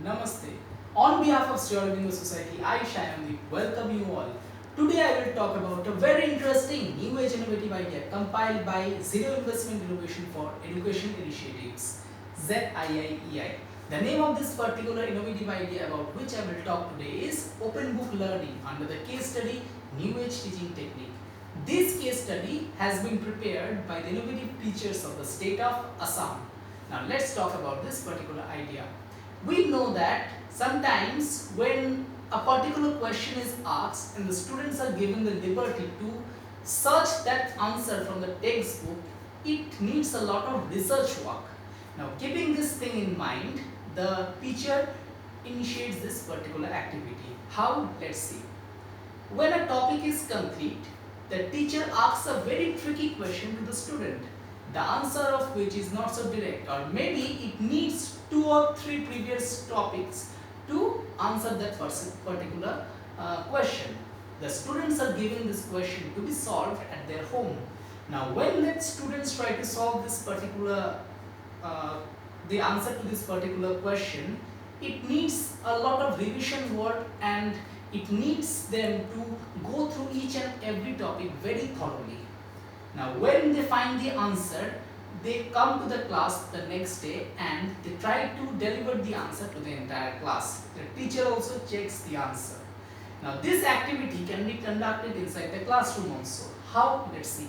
Namaste. On behalf of Sri Aurobindo Society, I, Shayamdeep, welcome you all. Today I will talk about a very interesting new age innovative idea compiled by Zero Investment Innovation for Education Initiatives, ZIIEI. The name of this particular innovative idea about which I will talk today is Open Book Learning under the case study New Age Teaching Technique. This case study has been prepared by the innovative teachers of the state of Assam. Now let's talk about this particular idea. We know that sometimes when a particular question is asked and the students are given the liberty to search that answer from the textbook, it needs a lot of research work. Now keeping this thing in mind, the teacher initiates this particular activity. How? Let's see. When a topic is complete, the teacher asks a very tricky question to the student, the answer of which is not so direct, or maybe it needs 2 or 3 previous topics to answer that particular question. The students are given this question to be solved at their home. Now when the students try to solve this particular the answer to this particular question, it needs a lot of revision work and it needs them to go through each and every topic very thoroughly. Now when they find the answer, they come to the class the next day and they try to deliver the answer to the entire class. The teacher also checks the answer. Now this activity can be conducted inside the classroom also. How? Let's see.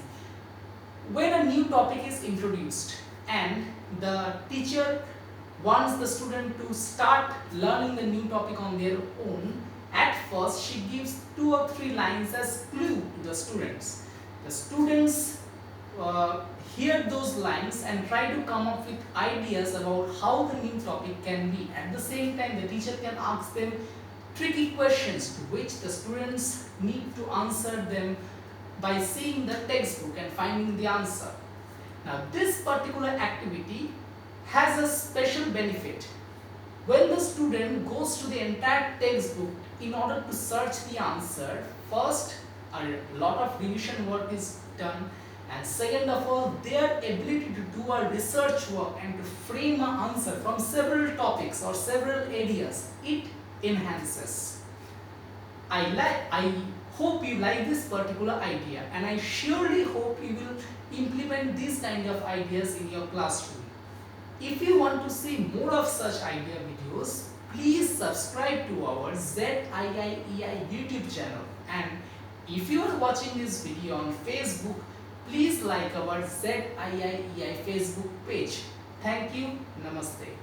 When a new topic is introduced and the teacher wants the student to start learning the new topic on their own, at first she gives 2 or 3 lines as clue to the students. The students hear those lines and try to come up with ideas about how the new topic can be. At the same time, the teacher can ask them tricky questions to which the students need to answer them by seeing the textbook and finding the answer. Now this particular activity has a special benefit. When the student goes to the entire textbook in order to search the answer, first a lot of revision work is done, and second of all, their ability to do a research work and to frame an answer from several topics or several areas, it enhances. I hope you like this particular idea, and I surely hope you will implement these kind of ideas in your classroom. If you want to see more of such idea videos, please subscribe to our ZIIEI YouTube channel, and if you are watching this video on Facebook, please like our ZIIEI Facebook page. Thank you. Namaste.